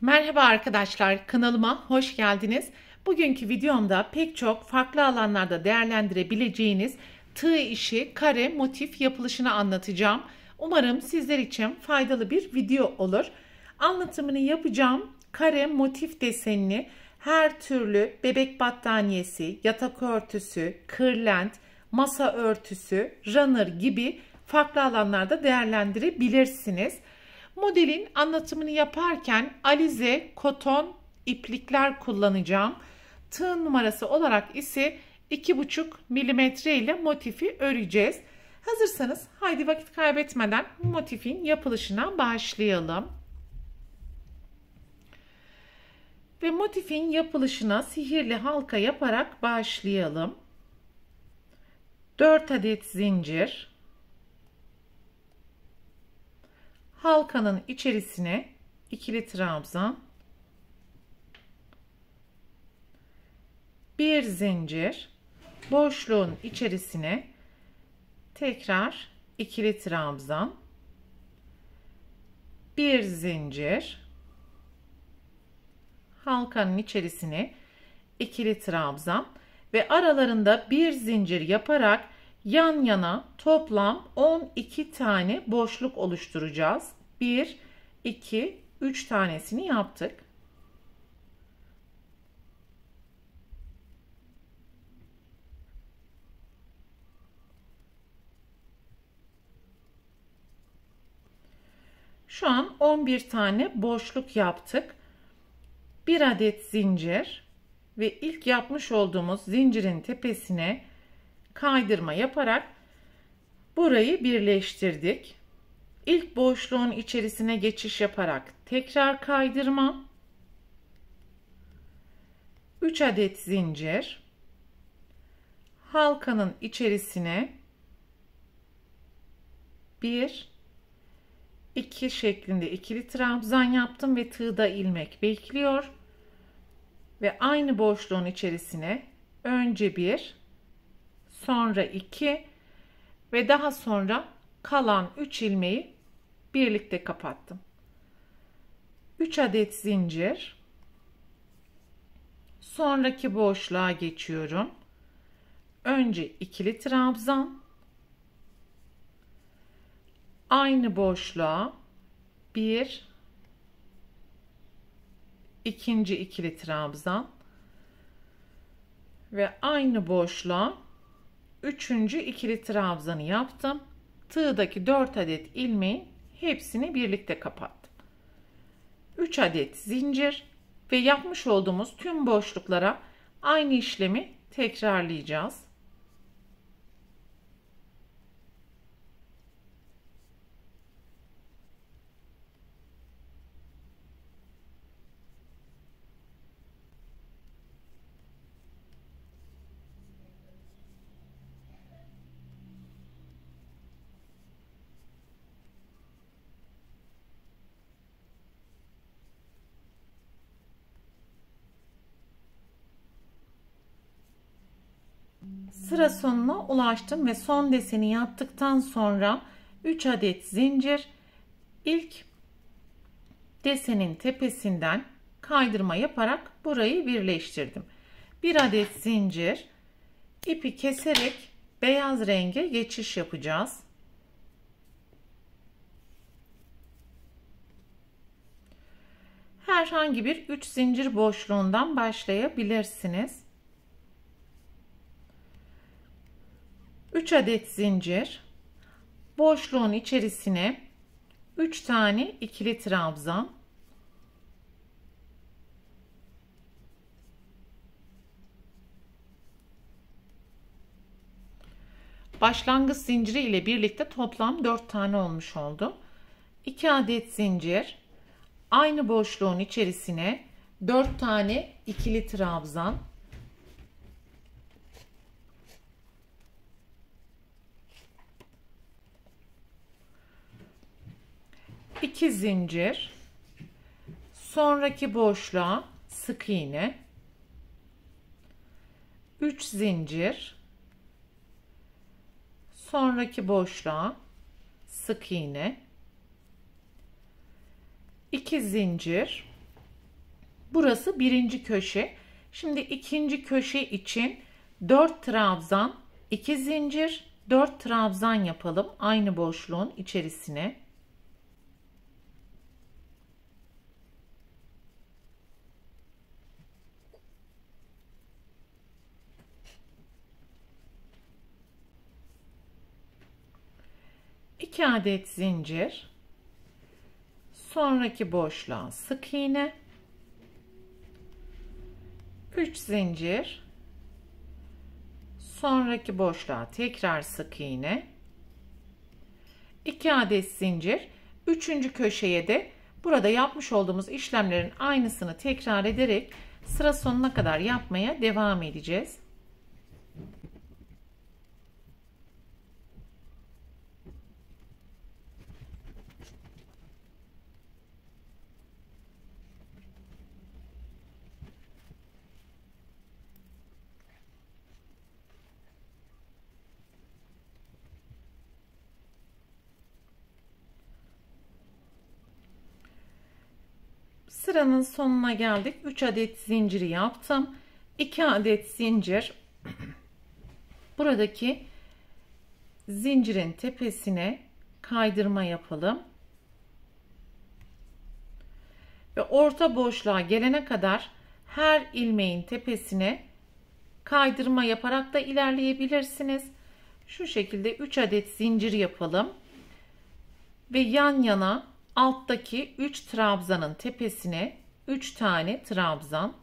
Merhaba arkadaşlar, kanalıma hoş geldiniz. Bugünkü videomda pek çok farklı alanlarda değerlendirebileceğiniz tığ işi kare motif yapılışını anlatacağım. Umarım sizler için faydalı bir video olur. Anlatımını yapacağım kare motif desenini her türlü bebek battaniyesi, yatak örtüsü, kırlent, masa örtüsü, runner gibi farklı alanlarda değerlendirebilirsiniz. Modelin anlatımını yaparken alize koton iplikler kullanacağım. Tığ numarası olarak ise 2,5 milimetre ile motifi öreceğiz. Hazırsanız haydi vakit kaybetmeden motifin yapılışına başlayalım. Ve motifin yapılışına sihirli halka yaparak başlayalım. 4 adet zincir. Halkanın içerisine ikili trabzan, bir zincir, boşluğun içerisine tekrar ikili trabzan, bir zincir, halkanın içerisine ikili trabzan ve aralarında bir zincir yaparak yan yana toplam 12 tane boşluk oluşturacağız. 1, 2, 3 tanesini yaptık. Şu an 11 tane boşluk yaptık. Bir adet zincir ve ilk yapmış olduğumuz zincirin tepesine kaydırma yaparak burayı birleştirdik. İlk boşluğun içerisine geçiş yaparak tekrar kaydırma, 3 adet zincir, halkanın içerisine 1, 2 şeklinde ikili trabzan yaptım ve tığda ilmek bekliyor ve aynı boşluğun içerisine önce 1, sonra 2 ve daha sonra kalan 3 ilmeği birlikte kapattım. 3 adet zincir. Sonraki boşluğa geçiyorum. Önce ikili trabzan. Aynı boşluğa 1, ikinci ikili trabzan ve aynı boşluğa üçüncü ikili trabzanı yaptım. Tığdaki 4 adet ilmeğin hepsini birlikte kapattım. 3 adet zincir ve yapmış olduğumuz tüm boşluklara aynı işlemi tekrarlayacağız. Sıra sonuna ulaştım ve son deseni yaptıktan sonra 3 adet zincir, ilk desenin tepesinden kaydırma yaparak burayı birleştirdim. 1 adet zincir, ipi keserek beyaz renge geçiş yapacağız. Herhangi bir 3 zincir boşluğundan başlayabilirsiniz. 3 adet zincir, boşluğun içerisine 3 tane ikili trabzan, başlangıç zinciri ile birlikte toplam 4 tane olmuş oldu. 2 adet zincir, aynı boşluğun içerisine 4 tane ikili trabzan, 2 zincir, sonraki boşluğa sık iğne, 3 zincir, sonraki boşluğa sık iğne, 2 zincir, Burası birinci köşe. Şimdi ikinci köşe için 4 trabzan, 2 zincir, 4 trabzan yapalım aynı boşluğun içerisine. İki adet zincir, sonraki boşluğa sık iğne, 3 zincir, sonraki boşluğa tekrar sık iğne, 2 adet zincir, üçüncü köşeye de burada yapmış olduğumuz işlemlerin aynısını tekrar ederek sıra sonuna kadar yapmaya devam edeceğiz. Sıranın sonuna geldik. 3 adet zinciri yaptım. 2 adet zincir buradaki zincirin tepesine kaydırma yapalım. Ve orta boşluğa gelene kadar her ilmeğin tepesine kaydırma yaparak da ilerleyebilirsiniz. Şu şekilde 3 adet zincir yapalım. Ve yan yana alttaki 3 trabzanın tepesine 3 tane trabzan.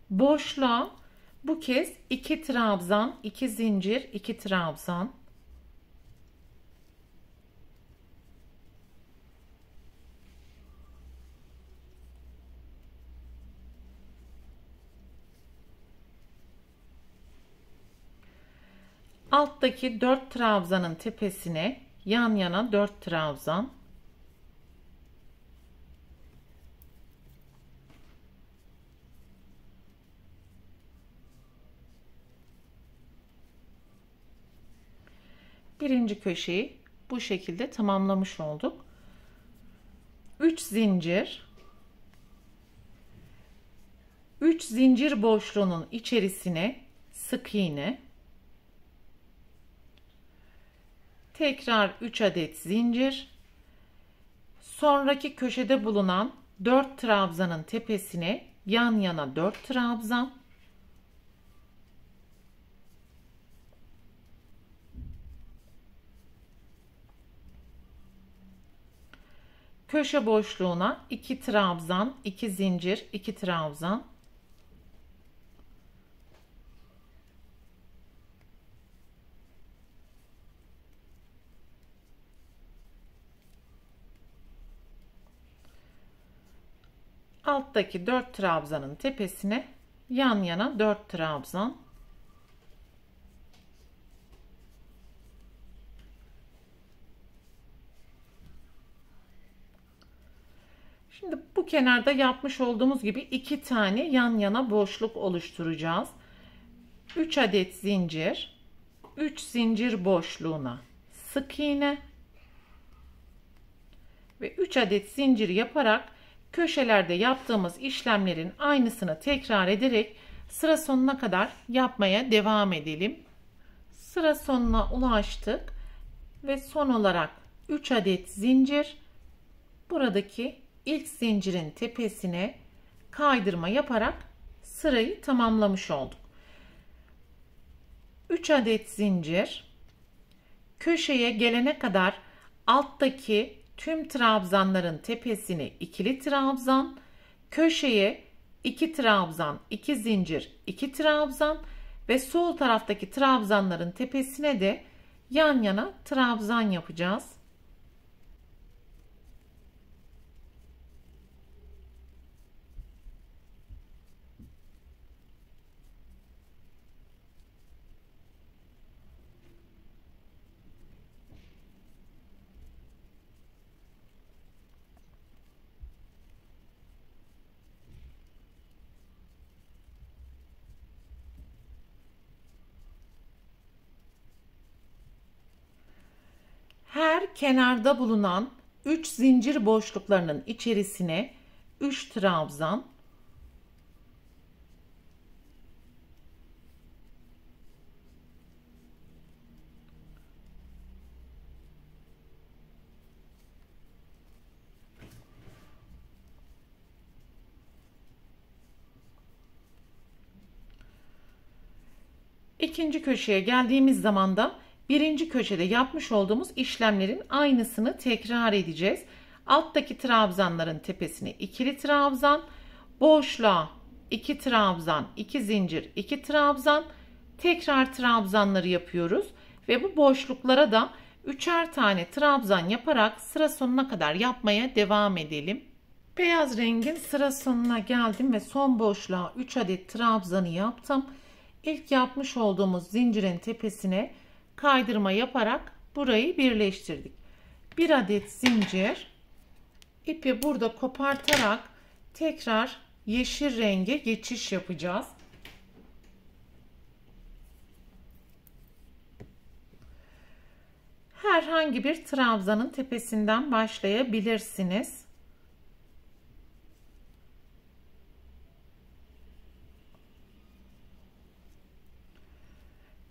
Boşluğa bu kez 2 trabzan, 2 zincir, 2 trabzan. Alttaki 4 trabzanın tepesine yan yana 4 trabzan. Birinci köşeyi bu şekilde tamamlamış olduk. 3 zincir, 3 zincir boşluğunun içerisine sık iğne, tekrar 3 adet zincir, sonraki köşede bulunan 4 trabzanın tepesine yan yana 4 trabzan, köşe boşluğuna 2 trabzan, 2 zincir, 2 trabzan, alttaki 4 trabzanın tepesine yan yana 4 trabzan. Şimdi bu kenarda yapmış olduğumuz gibi 2 tane yan yana boşluk oluşturacağız. 3 adet zincir, 3 zincir boşluğuna sık iğne ve 3 adet zincir yaparak köşelerde yaptığımız işlemlerin aynısını tekrar ederek sıra sonuna kadar yapmaya devam edelim. Sıra sonuna ulaştık ve son olarak 3 adet zincir, buradaki ilk zincirin tepesine kaydırma yaparak sırayı tamamlamış olduk. 3 adet zincir, köşeye gelene kadar alttaki tüm trabzanların tepesine ikili trabzan, köşeye 2 trabzan, 2 zincir, 2 trabzan ve sol taraftaki trabzanların tepesine de yan yana trabzan yapacağız. Her Her kenarda bulunan 3 zincir boşluklarının içerisine 3 trabzan, İkinci köşeye geldiğimiz zaman da birinci köşede yapmış olduğumuz işlemlerin aynısını tekrar edeceğiz. Alttaki trabzanların tepesine ikili trabzan, boşluğa 2 trabzan, 2 zincir, 2 trabzan, tekrar trabzanları yapıyoruz ve bu boşluklara da üçer tane trabzan yaparak sıra sonuna kadar yapmaya devam edelim. Beyaz rengin sıra sonuna geldim ve son boşluğa 3 adet trabzanı yaptım. İlk yapmış olduğumuz zincirin tepesine kaydırma yaparak burayı birleştirdik. Bir adet zincir, ipi burada kopartarak tekrar yeşil renge geçiş yapacağız. Herhangi bir trabzanın tepesinden başlayabilirsiniz.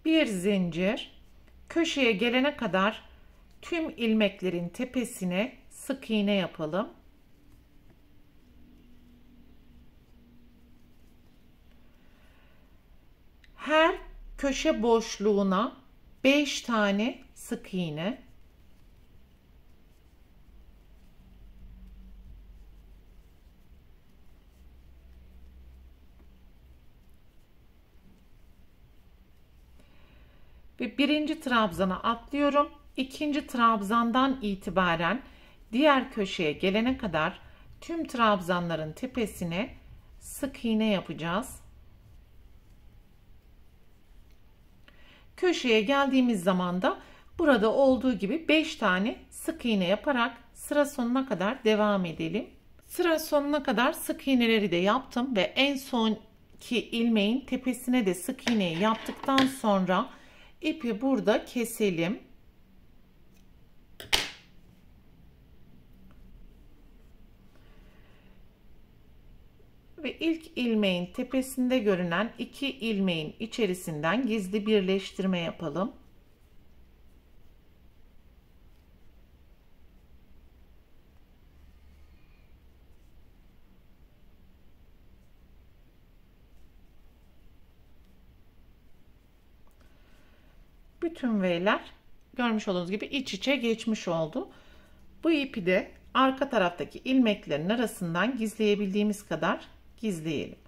Bir zincir, köşeye gelene kadar tüm ilmeklerin tepesine sık iğne yapalım. Her köşe boşluğuna 5 tane sık iğne. Ve birinci trabzana atlıyorum. İkinci trabzandan itibaren diğer köşeye gelene kadar tüm trabzanların tepesine sık iğne yapacağız. Köşeye geldiğimiz zaman da burada olduğu gibi 5 tane sık iğne yaparak sıra sonuna kadar devam edelim. Sıra sonuna kadar sık iğneleri de yaptım ve en sonki ilmeğin tepesine de sık iğneyi yaptıktan sonra ipi burada keselim. Ve ilk ilmeğin tepesinde görünen 2 ilmeğin içerisinden gizli birleştirme yapalım. Bütün V'ler görmüş olduğunuz gibi iç içe geçmiş oldu. Bu ipi de arka taraftaki ilmeklerin arasından gizleyebildiğimiz kadar gizleyelim.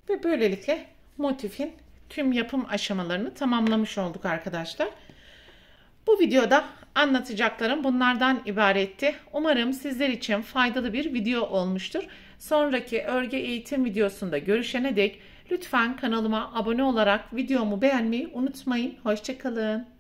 Ve böylelikle motifin tüm yapım aşamalarını tamamlamış olduk arkadaşlar. Bu videoda anlatacaklarım bunlardan ibaretti. Umarım sizler için faydalı bir video olmuştur. Sonraki örgü eğitim videosunda görüşene dek lütfen kanalıma abone olarak videomu beğenmeyi unutmayın. Hoşça kalın.